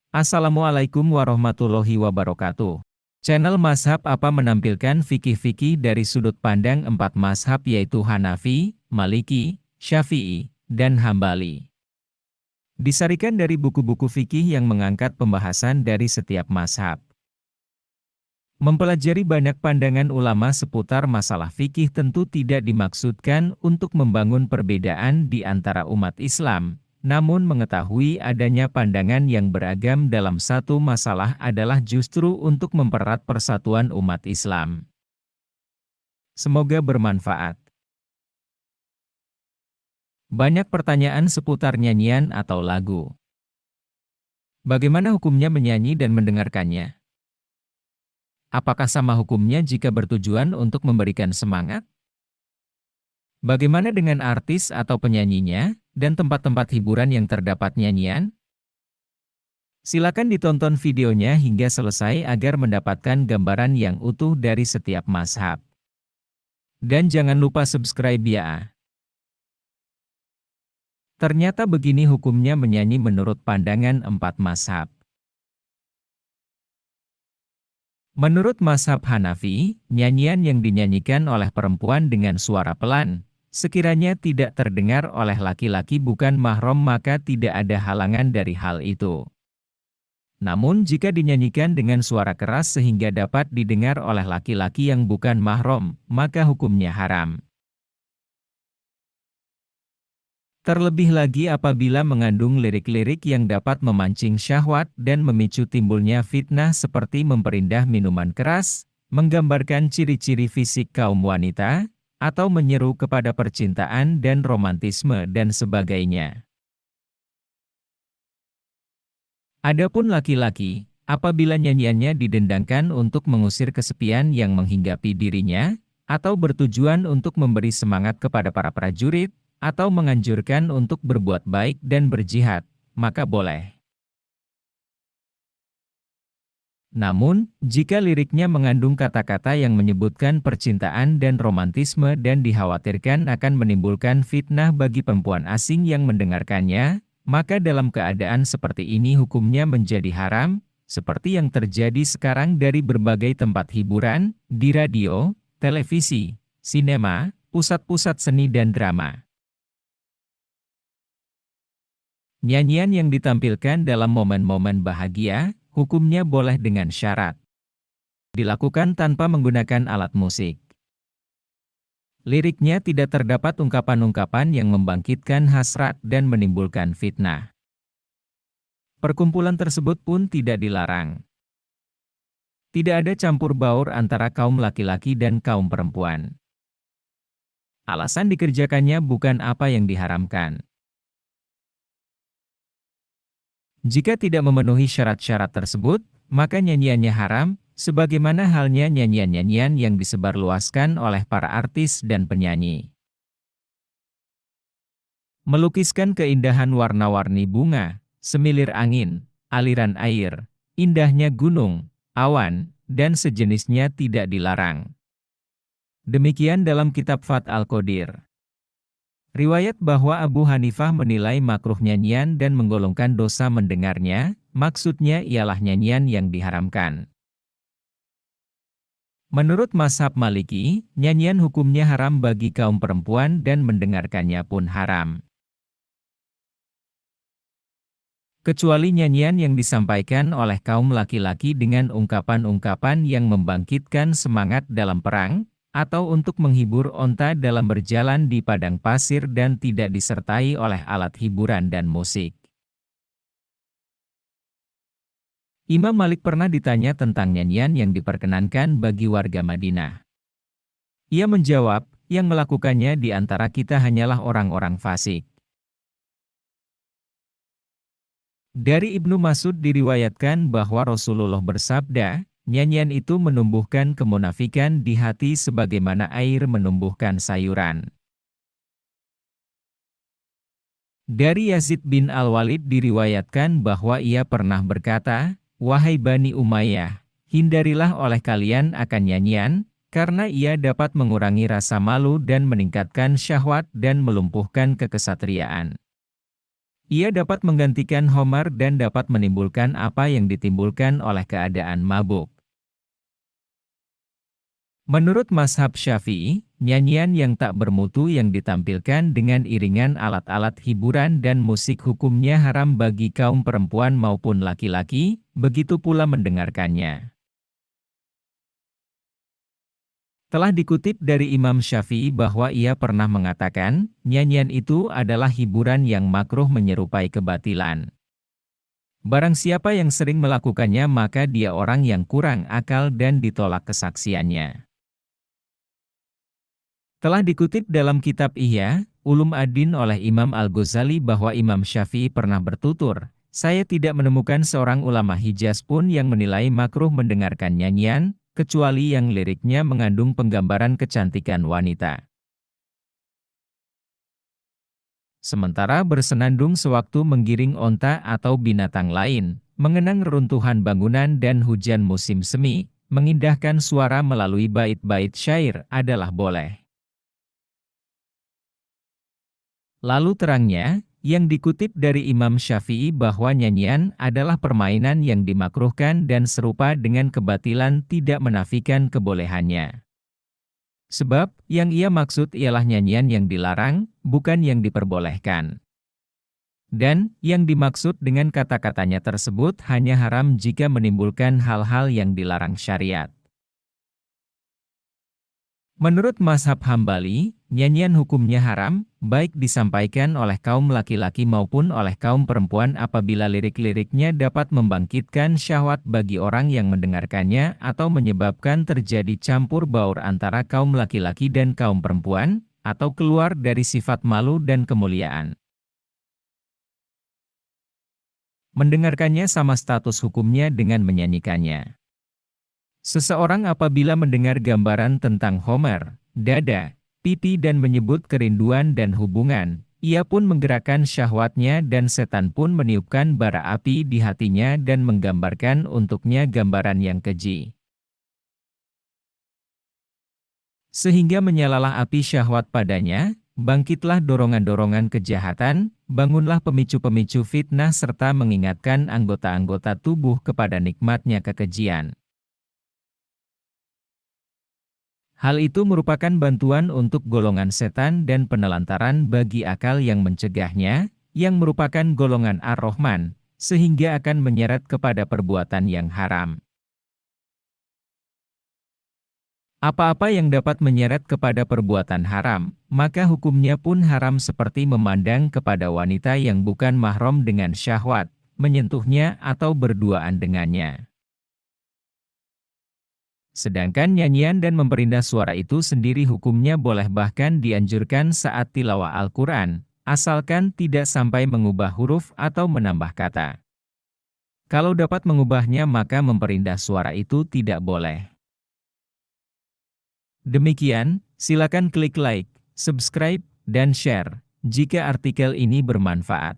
Assalamualaikum warahmatullahi wabarakatuh. Channel Mazhab Apa menampilkan fikih-fikih dari sudut pandang 4 mazhab yaitu Hanafi, Maliki, Syafi'i, dan Hambali. Disarikan dari buku-buku fikih yang mengangkat pembahasan dari setiap mazhab. Mempelajari banyak pandangan ulama seputar masalah fikih tentu tidak dimaksudkan untuk membangun perbedaan di antara umat Islam. Namun mengetahui adanya pandangan yang beragam dalam satu masalah adalah justru untuk mempererat persatuan umat Islam. Semoga bermanfaat. Banyak pertanyaan seputar nyanyian atau lagu. Bagaimana hukumnya menyanyi dan mendengarkannya? Apakah sama hukumnya jika bertujuan untuk memberikan semangat? Bagaimana dengan artis atau penyanyinya, dan tempat-tempat hiburan yang terdapat nyanyian? Silakan ditonton videonya hingga selesai agar mendapatkan gambaran yang utuh dari setiap mazhab. Dan jangan lupa subscribe ya. Ternyata begini hukumnya menyanyi menurut pandangan 4 mazhab. Menurut mazhab Hanafi, nyanyian yang dinyanyikan oleh perempuan dengan suara pelan, sekiranya tidak terdengar oleh laki-laki bukan mahram maka tidak ada halangan dari hal itu. Namun jika dinyanyikan dengan suara keras sehingga dapat didengar oleh laki-laki yang bukan mahram, maka hukumnya haram. Terlebih lagi apabila mengandung lirik-lirik yang dapat memancing syahwat dan memicu timbulnya fitnah seperti memperindah minuman keras, menggambarkan ciri-ciri fisik kaum wanita, atau menyeru kepada percintaan dan romantisme dan sebagainya. Adapun laki-laki, apabila nyanyiannya didendangkan untuk mengusir kesepian yang menghinggapi dirinya, atau bertujuan untuk memberi semangat kepada para prajurit, atau menganjurkan untuk berbuat baik dan berjihad, maka boleh. Namun, jika liriknya mengandung kata-kata yang menyebutkan percintaan dan romantisme dan dikhawatirkan akan menimbulkan fitnah bagi perempuan asing yang mendengarkannya, maka dalam keadaan seperti ini hukumnya menjadi haram, seperti yang terjadi sekarang dari berbagai tempat hiburan, di radio, televisi, sinema, pusat-pusat seni dan drama. Nyanyian yang ditampilkan dalam momen-momen bahagia, hukumnya boleh dengan syarat. Dilakukan tanpa menggunakan alat musik. Liriknya tidak terdapat ungkapan-ungkapan yang membangkitkan hasrat dan menimbulkan fitnah. Perkumpulan tersebut pun tidak dilarang. Tidak ada campur baur antara kaum laki-laki dan kaum perempuan. Alasan dikerjakannya bukan apa yang diharamkan. Jika tidak memenuhi syarat-syarat tersebut, maka nyanyiannya haram, sebagaimana halnya nyanyian-nyanyian yang disebarluaskan oleh para artis dan penyanyi. Melukiskan keindahan warna-warni bunga, semilir angin, aliran air, indahnya gunung, awan, dan sejenisnya tidak dilarang. Demikian dalam kitab Fath Al-Qadir. Riwayat bahwa Abu Hanifah menilai makruh nyanyian dan menggolongkan dosa mendengarnya, maksudnya ialah nyanyian yang diharamkan. Menurut mazhab Maliki, nyanyian hukumnya haram bagi kaum perempuan dan mendengarkannya pun haram. Kecuali nyanyian yang disampaikan oleh kaum laki-laki dengan ungkapan-ungkapan yang membangkitkan semangat dalam perang, atau untuk menghibur onta dalam berjalan di padang pasir dan tidak disertai oleh alat hiburan dan musik. Imam Malik pernah ditanya tentang nyanyian yang diperkenankan bagi warga Madinah. Ia menjawab, yang melakukannya di antara kita hanyalah orang-orang fasik. Dari Ibnu Mas'ud diriwayatkan bahwa Rasulullah bersabda, nyanyian itu menumbuhkan kemunafikan di hati sebagaimana air menumbuhkan sayuran. Dari Yazid bin Al-Walid diriwayatkan bahwa ia pernah berkata, "Wahai Bani Umayyah, hindarilah oleh kalian akan nyanyian, karena ia dapat mengurangi rasa malu dan meningkatkan syahwat dan melumpuhkan kekesatriaan." Ia dapat menggantikan Khamar dan dapat menimbulkan apa yang ditimbulkan oleh keadaan mabuk. Menurut mazhab Syafi'i, nyanyian yang tak bermutu yang ditampilkan dengan iringan alat-alat hiburan dan musik hukumnya haram bagi kaum perempuan maupun laki-laki, begitu pula mendengarkannya. Telah dikutip dari Imam Syafi'i bahwa ia pernah mengatakan, nyanyian itu adalah hiburan yang makruh menyerupai kebatilan. Barang siapa yang sering melakukannya maka dia orang yang kurang akal dan ditolak kesaksiannya. Telah dikutip dalam kitab Ihya Ulum ad-Din oleh Imam Al-Ghazali bahwa Imam Syafi'i pernah bertutur, "Saya tidak menemukan seorang ulama Hijaz pun yang menilai makruh mendengarkan nyanyian, kecuali yang liriknya mengandung penggambaran kecantikan wanita." Sementara bersenandung sewaktu menggiring onta atau binatang lain, mengenang reruntuhan bangunan dan hujan musim semi, mengindahkan suara melalui bait-bait syair adalah boleh. Lalu terangnya, yang dikutip dari Imam Syafi'i bahwa nyanyian adalah permainan yang dimakruhkan dan serupa dengan kebatilan tidak menafikan kebolehannya. Sebab, yang ia maksud ialah nyanyian yang dilarang, bukan yang diperbolehkan. Dan, yang dimaksud dengan kata-katanya tersebut hanya haram jika menimbulkan hal-hal yang dilarang syariat. Menurut mazhab Hambali, nyanyian hukumnya haram, baik disampaikan oleh kaum laki-laki maupun oleh kaum perempuan apabila lirik-liriknya dapat membangkitkan syahwat bagi orang yang mendengarkannya atau menyebabkan terjadi campur baur antara kaum laki-laki dan kaum perempuan, atau keluar dari sifat malu dan kemuliaan. Mendengarkannya sama status hukumnya dengan menyanyikannya. Seseorang apabila mendengar gambaran tentang Homer, dada, pipi dan menyebut kerinduan dan hubungan, ia pun menggerakkan syahwatnya dan setan pun meniupkan bara api di hatinya dan menggambarkan untuknya gambaran yang keji. Sehingga menyalalah api syahwat padanya, bangkitlah dorongan-dorongan kejahatan, bangunlah pemicu-pemicu fitnah serta mengingatkan anggota-anggota tubuh kepada nikmatnya kekejian. Hal itu merupakan bantuan untuk golongan setan dan penelantaran bagi akal yang mencegahnya, yang merupakan golongan Ar-Rahman, sehingga akan menyeret kepada perbuatan yang haram. Apa-apa yang dapat menyeret kepada perbuatan haram, maka hukumnya pun haram seperti memandang kepada wanita yang bukan mahram dengan syahwat, menyentuhnya atau berduaan dengannya. Sedangkan nyanyian dan memperindah suara itu sendiri hukumnya boleh bahkan dianjurkan saat tilawah Al-Quran, asalkan tidak sampai mengubah huruf atau menambah kata. Kalau dapat mengubahnya maka memperindah suara itu tidak boleh. Demikian, silakan klik like, subscribe, dan share, jika artikel ini bermanfaat.